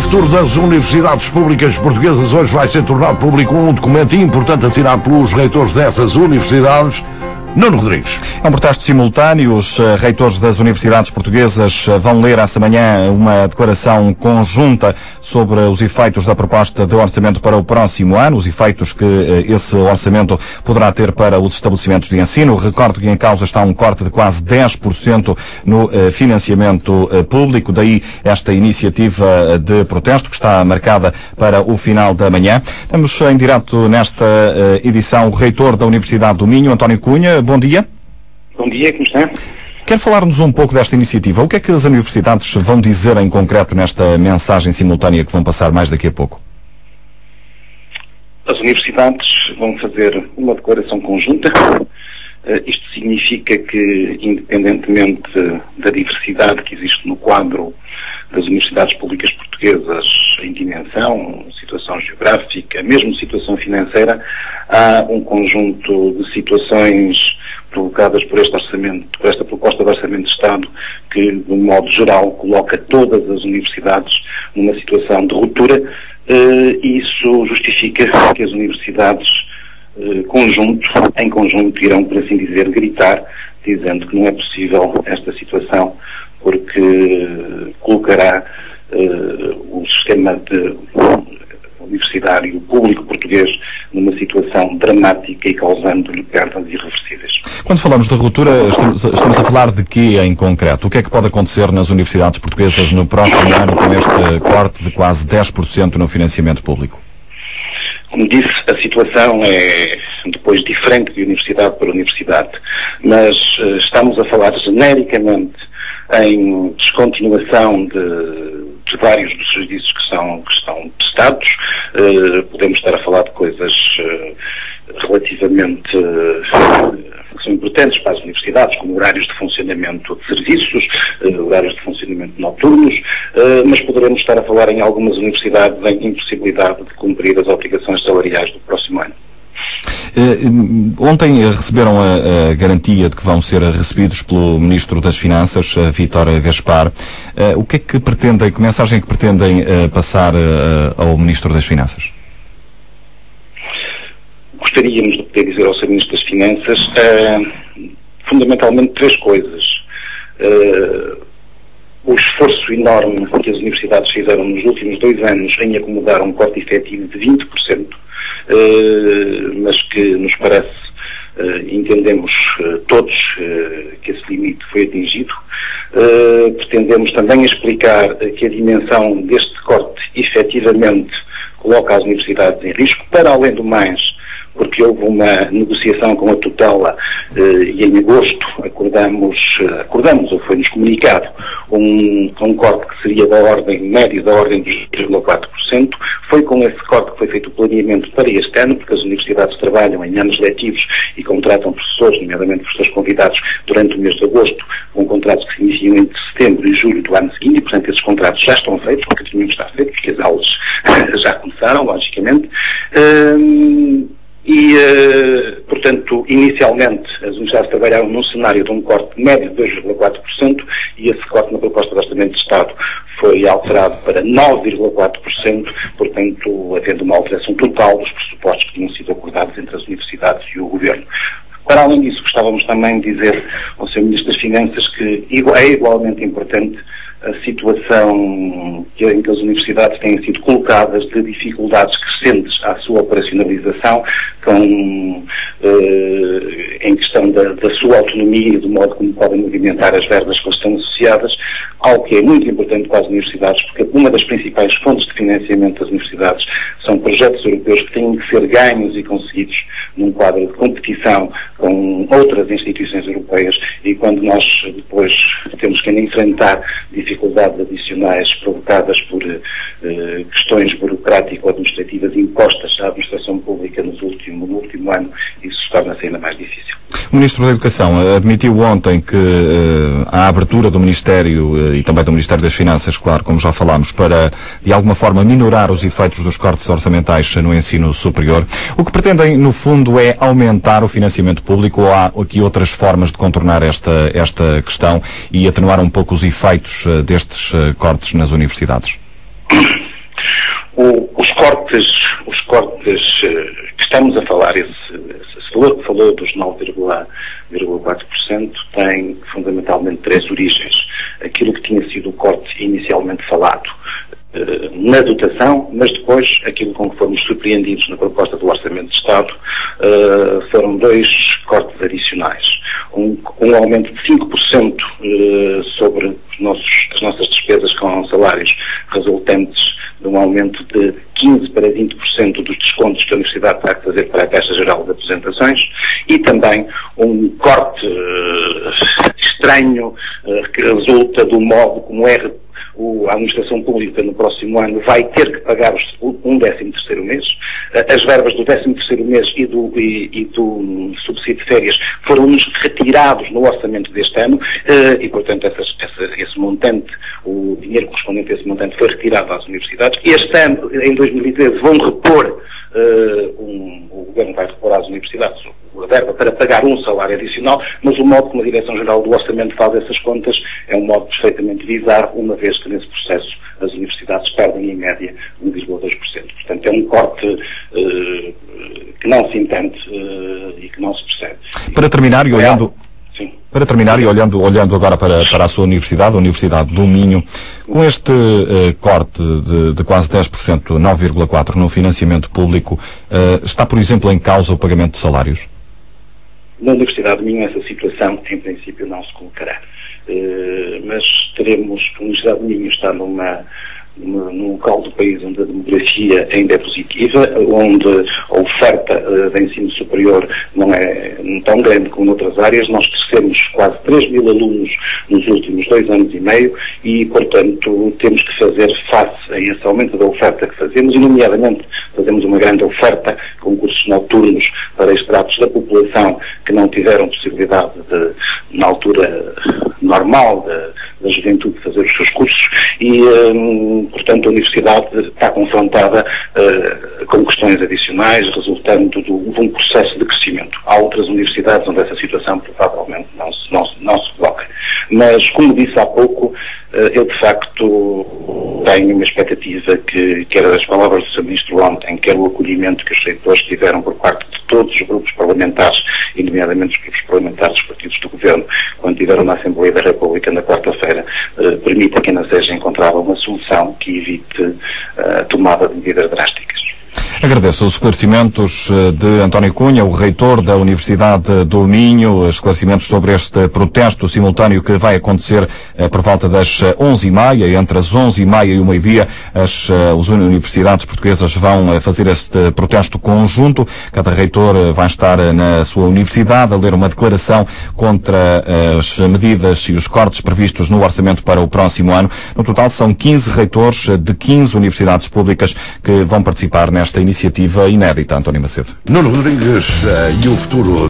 futuro das universidades públicas portuguesas. Hoje vai ser tornado público um documento importante assinado pelos reitores dessas universidades. Nuno Rodrigues. É um protesto simultâneo. Os reitores das universidades portuguesas vão ler esta manhã uma declaração conjunta sobre os efeitos da proposta de orçamento para o próximo ano, os efeitos que esse orçamento poderá ter para os estabelecimentos de ensino. Recordo que em causa está um corte de quase 10% no financiamento público, daí esta iniciativa de protesto que está marcada para o final da manhã. Temos em direto nesta edição o reitor da Universidade do Minho, António Cunha. Bom dia. Bom dia, como está? Quer falar-nos um pouco desta iniciativa? O que é que as universidades vão dizer em concreto nesta mensagem simultânea que vão passar mais daqui a pouco? As universidades vão fazer uma declaração conjunta. Isto significa que, independentemente da diversidade que existe no quadro das universidades públicas portuguesas em dimensão, situação geográfica, mesmo situação financeira, há um conjunto de situações provocadas por este orçamento, por esta proposta de orçamento de Estado, que, de um modo geral, coloca todas as universidades numa situação de ruptura, e isso justifica que as universidades em conjunto, irão, por assim dizer, gritar, dizendo que não é possível esta situação, porque colocará o sistema universitário público português numa situação dramática e causando-lhe perdas irreversíveis. Quando falamos de ruptura, estamos a falar de quê em concreto? O que é que pode acontecer nas universidades portuguesas no próximo ano com este corte de quase 10% no financiamento público? Como disse, a situação é depois diferente de universidade para universidade, mas estamos a falar genericamente em descontinuação de vários dos serviços que estão prestados. Podemos estar a falar de coisas relativamente que são importantes para as universidades, como horários de funcionamento de serviços, horários de funcionamento noturnos, mas poderemos estar a falar em algumas universidades em impossibilidade de cumprir as obrigações salariais do próximo ano. Ontem receberam a garantia de que vão ser recebidos pelo Ministro das Finanças, Vítor Gaspar. O que é que pretendem, que mensagem é que pretendem passar ao Ministro das Finanças? Gostaríamos de poder dizer ao Sr. Ministro das Finanças fundamentalmente três coisas. O esforço enorme que as universidades fizeram nos últimos 2 anos em acomodar um corte efetivo de 20%, mas que nos parece, entendemos todos que esse limite foi atingido. Pretendemos também explicar que a dimensão deste corte efetivamente coloca as universidades em risco, para além do mais, porque houve uma negociação com a tutela e em agosto acordamos, ou foi-nos comunicado, um corte que seria da ordem média, da ordem dos 3,4%. Foi com esse corte que foi feito o planeamento para este ano, porque as universidades trabalham em anos letivos e contratam professores, nomeadamente professores convidados, durante o mês de agosto, com contratos que se iniciam entre setembro e julho do ano seguinte, e, portanto, esses contratos já estão feitos, porque tinham que estar feitos, porque as aulas já começaram, logicamente. Portanto, inicialmente as universidades trabalharam num cenário de um corte médio de 2,4% e esse corte na proposta de orçamento de Estado foi alterado para 9,4%, portanto, havendo uma alteração total dos pressupostos que tinham sido acordados entre as universidades e o Governo. Para além disso, gostávamos também de dizer ao Sr. Ministro das Finanças que é igualmente importante a situação em que as universidades têm sido colocadas de dificuldades crescentes à sua operacionalização, em questão da sua autonomia e do modo como podem movimentar as verbas que estão associadas, algo que é muito importante para as universidades, porque uma das principais fontes de financiamento das universidades são projetos europeus que têm que ser ganhos e conseguidos num quadro de competição com outras instituições europeias, e quando nós depois temos que enfrentar dificuldades adicionais provocadas por questões burocrático-administrativas impostas à administração pública no último ano, isso torna-se ainda mais difícil. O Ministro da Educação admitiu ontem que a abertura do Ministério e também do Ministério das Finanças, claro, como já falámos, para de alguma forma minorar os efeitos dos cortes orçamentais no ensino superior. O que pretendem, no fundo, é aumentar o financiamento público, ou há aqui outras formas de contornar esta questão e atenuar um pouco os efeitos destes cortes nas universidades? Os cortes que estamos a falar, esse valor que falou dos 9,4%, tem fundamentalmente três origens. Aquilo que tinha sido o corte inicialmente falado na dotação, mas depois aquilo com que fomos surpreendidos na proposta do Orçamento de Estado foram dois cortes adicionais. Um aumento de 5% sobre as nossas despesas com salários, resultantes de um aumento de 15% para 20% dos descontos que a Universidade terá que fazer para a Caixa Geral de Apresentações, e também um corte estranho que resulta do modo como a administração pública no próximo ano vai ter que pagar um 13º mês. As verbas do 13º mês e do subsídio de férias foram-nos retirados no orçamento deste ano e, portanto, esse montante, o dinheiro correspondente a esse montante foi retirado às universidades. Este ano, em 2013, vão repor, o Governo vai repor às universidades a verba para pagar um salário adicional, mas o modo como a Direção-Geral do Orçamento faz essas contas é um modo perfeitamente bizarro, uma vez que nesse processo as universidades perdem em média 1,2%. Portanto, é um corte que não se entende e que não se percebe. Para terminar, e olhando... olhando agora para a sua universidade, a Universidade do Minho, com este corte de quase 10%, 9,4% no financiamento público, está, por exemplo, em causa o pagamento de salários? Na Universidade do Minho essa situação, em princípio, não se colocará. Mas teremos, a Universidade do Minho está num local do país onde a demografia ainda é positiva, onde a oferta de ensino superior não é tão grande como noutras áreas. Nós crescemos quase 3 mil alunos nos últimos 2 anos e meio e, portanto, temos que fazer face a esse aumento da oferta que fazemos e, nomeadamente, fazemos uma grande oferta com cursos noturnos para estratos da população que não tiveram possibilidade de, na altura normal da juventude, fazer os seus cursos e, portanto, a Universidade está confrontada com questões adicionais, resultando de um processo de crescimento. Há outras universidades onde essa situação provavelmente não se coloca. Mas, como disse há pouco, eu de facto tenho uma expectativa que, quer as palavras do Sr. Ministro ontem, quer o acolhimento que os reitores tiveram por parte de todos os grupos parlamentares, e nomeadamente os grupos parlamentares dos partidos do Governo, quando estiveram na Assembleia da República na quarta-feira, permita que ainda seja encontrada uma solução que evite a tomada de medidas drásticas. Agradeço os esclarecimentos de António Cunha, o reitor da Universidade do Minho, esclarecimentos sobre este protesto simultâneo que vai acontecer por volta das 11h30, entre as 11h30 e o meio-dia. As universidades portuguesas vão fazer este protesto conjunto. Cada reitor vai estar na sua universidade a ler uma declaração contra as medidas e os cortes previstos no orçamento para o próximo ano. No total são 15 reitores de 15 universidades públicas que vão participar nesta iniciativa inédita. António Macedo. Nuno Rodrigues e o futuro